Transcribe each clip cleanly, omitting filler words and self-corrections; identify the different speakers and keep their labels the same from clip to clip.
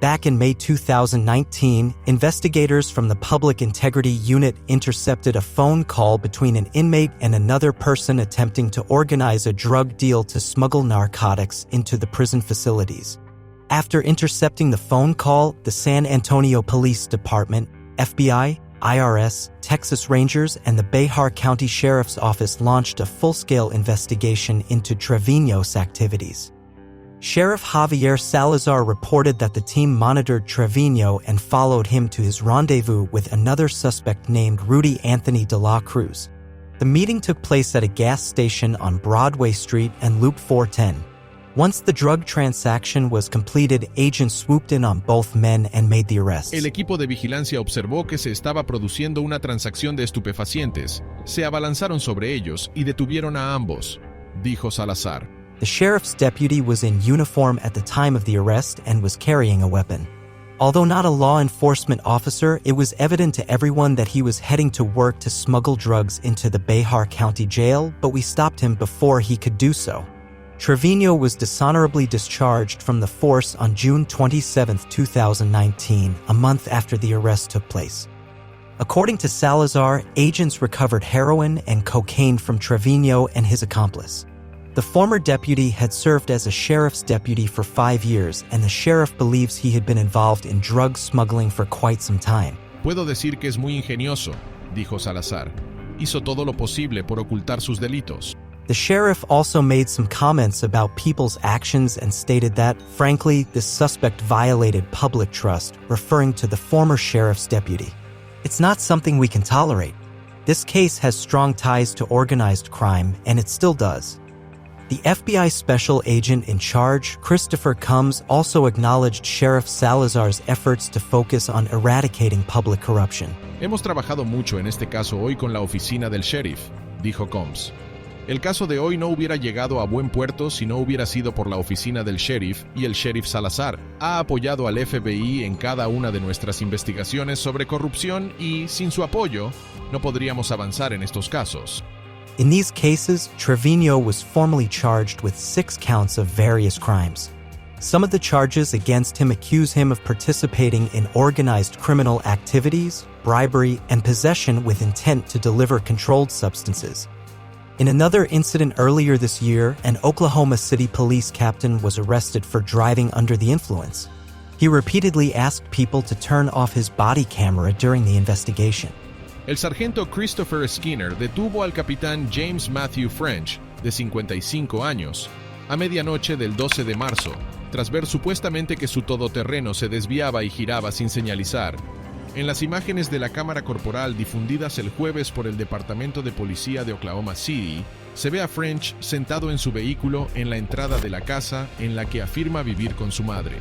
Speaker 1: Back in May 2019, investigators from the Public Integrity Unit intercepted a phone call between an inmate and another person attempting to organize a drug deal to smuggle narcotics into the prison facilities. After intercepting the phone call, the San Antonio Police Department, FBI, IRS, Texas Rangers, and the Bexar County Sheriff's Office launched a full-scale investigation into Trevino's activities. Sheriff Javier Salazar reported that the team monitored Trevino and followed him to his rendezvous with another suspect named Rudy Anthony de la Cruz. The meeting took place at a gas station on Broadway Street and Loop 410. Once the drug transaction was completed, agents swooped in on both men and made the arrests.
Speaker 2: El equipo de vigilancia observó que se estaba produciendo una transacción de estupefacientes. Se abalanzaron sobre ellos y detuvieron a ambos, dijo Salazar.
Speaker 1: The sheriff's deputy was in uniform at the time of the arrest and was carrying a weapon. Although not a law enforcement officer, it was evident to everyone that he was heading to work to smuggle drugs into the Bexar County Jail, but we stopped him before he could do so. Trevino was dishonorably discharged from the force on June 27, 2019, a month after the arrest took place. According to Salazar, agents recovered heroin and cocaine from Trevino and his accomplice. The former deputy had served as a sheriff's deputy for 5 years, and the sheriff believes he had been involved in drug smuggling for quite some time.
Speaker 2: Puedo decir que es muy ingenioso, dijo Salazar. Hizo todo lo posible por ocultar sus delitos.
Speaker 1: The sheriff also made some comments about people's actions and stated that, frankly, this suspect violated public trust, referring to the former sheriff's deputy. It's not something we can tolerate. This case has strong ties to organized crime, and it still does. The FBI special agent in charge, Christopher Combs, also acknowledged Sheriff Salazar's efforts to focus on eradicating public corruption.
Speaker 2: Hemos trabajado mucho en este caso hoy con la oficina del sheriff, dijo Combs. El caso de hoy no hubiera llegado a buen puerto si no hubiera sido por la oficina del sheriff y el sheriff Salazar. Ha apoyado al FBI en cada una de nuestras investigaciones sobre corrupción y, sin su apoyo, no podríamos avanzar en estos casos.
Speaker 1: In these cases, Trevino was formally charged with 6 counts of various crimes. Some of the charges against him accuse him of participating in organized criminal activities, bribery, and possession with intent to deliver controlled substances. In another incident earlier this year, an Oklahoma City police captain was arrested for driving under the influence. He repeatedly asked people to turn off his body camera during the investigation.
Speaker 2: El sargento Christopher Skinner detuvo al capitán James Matthew French, de 55 años, a medianoche del 12 de marzo, tras ver supuestamente que su todoterreno se desviaba y giraba sin señalizar. En las imágenes de la cámara corporal difundidas el jueves por el Departamento de Policía de Oklahoma City, se ve a French sentado en su vehículo en la entrada de la casa en la que afirma vivir con su madre.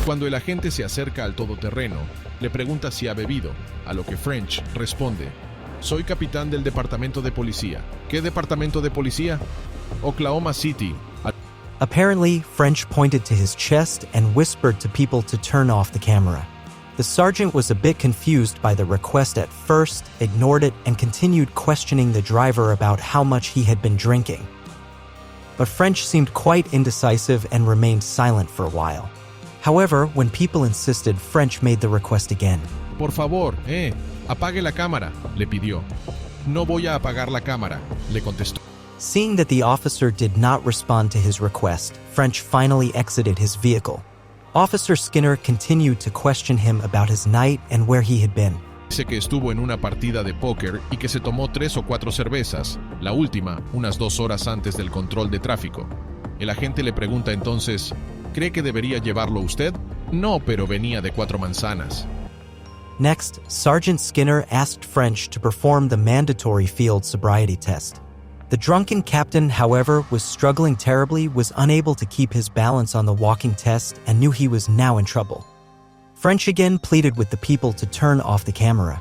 Speaker 2: Cuando el agente se acerca al todoterreno, le pregunta si ha bebido, a lo que French responde: «Soy capitán del departamento de policía». ¿Qué departamento de policía? Oklahoma City.
Speaker 1: Apparently, French pointed to his chest and whispered to people to turn off the camera. The sergeant was a bit confused by the request at first, ignored it, and continued questioning the driver about how much he had been drinking. But French seemed quite indecisive and remained silent for a while. However, when people insisted, French made the request again.
Speaker 2: «Por favor, apague la cámara», le pidió. «No voy a apagar la cámara», le contestó.
Speaker 1: Seeing that the officer did not respond to his request, French finally exited his vehicle. Officer Skinner continued to question him about his night and where he had been.
Speaker 2: Dice que estuvo en una partida de póker y que se tomó 3 o 4 cervezas, la última unas 2 horas antes del control de tráfico. El agente le pregunta entonces: ¿cree que debería llevarlo usted? No, pero venía de 4 manzanas.
Speaker 1: Next, Sergeant Skinner asked French to perform the mandatory field sobriety test. The drunken captain, however, was struggling terribly, was unable to keep his balance on the walking test, and knew he was now in trouble. French again pleaded with the people to turn off the camera.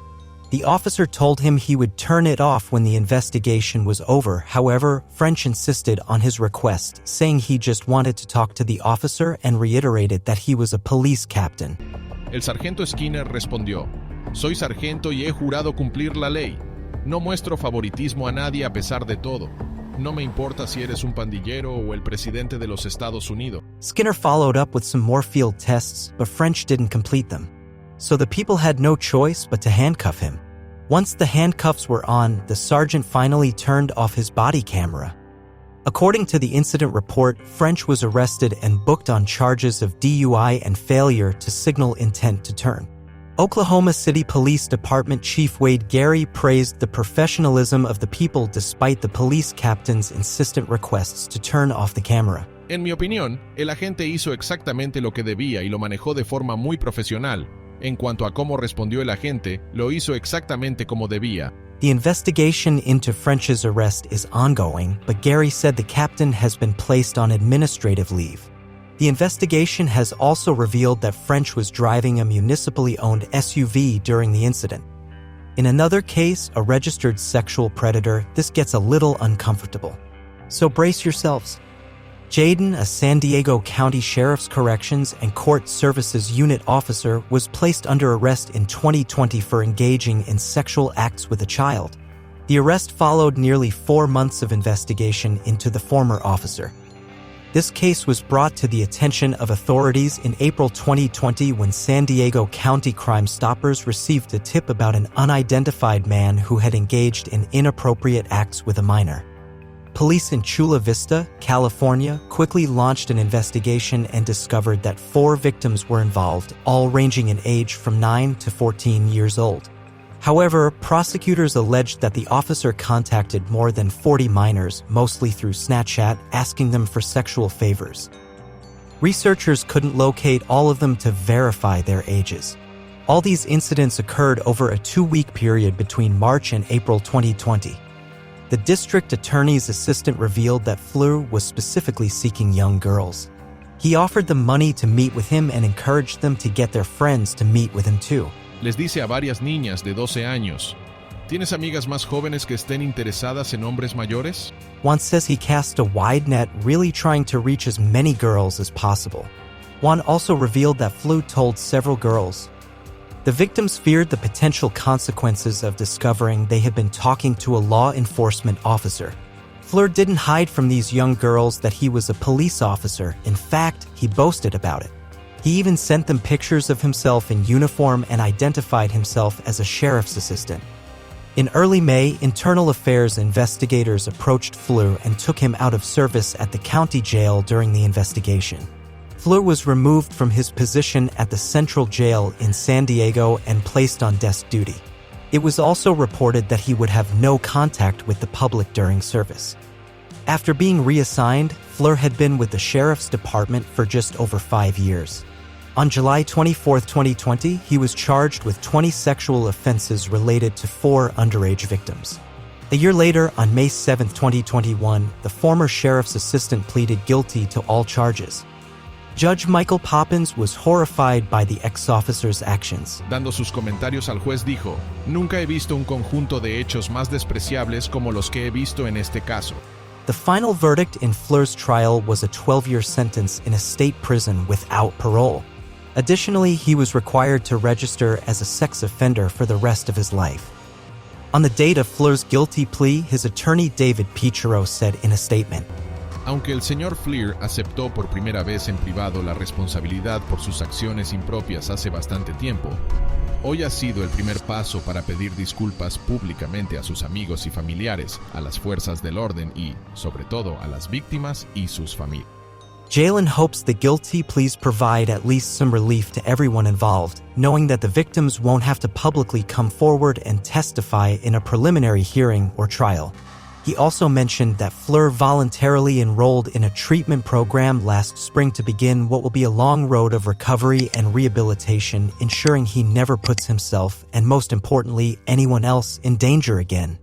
Speaker 1: The officer told him he would turn it off when the investigation was over. However, French insisted on his request, saying he just wanted to talk to the officer and reiterated that he was a police captain.
Speaker 2: El sargento Skinner respondió: «Soy sargento y he jurado cumplir la ley. No muestro favoritismo a nadie a pesar de todo. No me importa si eres un pandillero o el presidente de los Estados Unidos.
Speaker 1: Skinner followed up with some more field tests, but French didn't complete them. So the people had no choice but to handcuff him. Once the handcuffs were on, the sergeant finally turned off his body camera. According to the incident report, French was arrested and booked on charges of DUI and failure to signal intent to turn. Oklahoma City Police Department Chief Wade Gary praised the professionalism of the people despite the police captain's insistent requests to turn off the camera.
Speaker 2: En mi opinión, el agente hizo exactamente lo que debía y lo manejó de forma muy profesional. En cuanto a cómo respondió el agente, lo hizo exactamente como debía.
Speaker 1: The investigation into French's arrest is ongoing, but Gary said the captain has been placed on administrative leave. The investigation has also revealed that French was driving a municipally owned SUV during the incident. In another case, a registered sexual predator, this gets a little uncomfortable. So brace yourselves. Jaden, a San Diego County Sheriff's Corrections and Court Services Unit officer, was placed under arrest in 2020 for engaging in sexual acts with a child. The arrest followed nearly 4 months of investigation into the former officer. This case was brought to the attention of authorities in April 2020 when San Diego County Crime Stoppers received a tip about an unidentified man who had engaged in inappropriate acts with a minor. Police in Chula Vista, California, quickly launched an investigation and discovered that 4 victims were involved, all ranging in age from 9 to 14 years old. However, prosecutors alleged that the officer contacted more than 40 minors, mostly through Snapchat, asking them for sexual favors. Researchers couldn't locate all of them to verify their ages. All these incidents occurred over a 2-week period between March and April 2020. The district attorney's assistant revealed that Fleur was specifically seeking young girls. He offered them money to meet with him and encouraged them to get their friends to meet with him too.
Speaker 2: Les dice a varias niñas de 12 años, ¿tienes amigas más jóvenes que estén interesadas en hombres mayores?
Speaker 1: Juan says he cast a wide net, really trying to reach as many girls as possible. Juan also revealed that Fleur told several girls. The victims feared the potential consequences of discovering they had been talking to a law enforcement officer. Fleur didn't hide from these young girls that he was a police officer. In fact, he boasted about it. He even sent them pictures of himself in uniform and identified himself as a sheriff's assistant. In early May, internal affairs investigators approached Fleur and took him out of service at the county jail during the investigation. Fleur was removed from his position at the Central Jail in San Diego and placed on desk duty. It was also reported that he would have no contact with the public during service. After being reassigned, Fleur had been with the Sheriff's Department for just over 5 years. On July 24, 2020, he was charged with 20 sexual offenses related to 4 underage victims. A year later, on May 7, 2021, the former sheriff's assistant pleaded guilty to all charges. Judge Michael Poppins was horrified by the ex-officer's actions.
Speaker 2: Dando sus comentarios al juez dijo, nunca he visto un conjunto de hechos más despreciables como los que he visto en este caso.
Speaker 1: The final verdict in Fleur's trial was a 12-year sentence in a state prison without parole. Additionally, he was required to register as a sex offender for the rest of his life. On the date of Fleur's guilty plea, his attorney David Pichero said in a statement,
Speaker 2: Aunque el señor Fleur aceptó por primera vez en privado la responsabilidad por sus acciones impropias hace bastante tiempo, hoy ha sido el primer paso para pedir disculpas públicamente a sus amigos y familiares, a las fuerzas del orden y, sobre todo, a las víctimas y sus familias.
Speaker 1: Jalen hopes the guilty pleas provide at least some relief to everyone involved, knowing that the victims won't have to publicly come forward and testify in a preliminary hearing or trial. He also mentioned that Fleur voluntarily enrolled in a treatment program last spring to begin what will be a long road of recovery and rehabilitation, ensuring he never puts himself, and most importantly, anyone else, in danger again.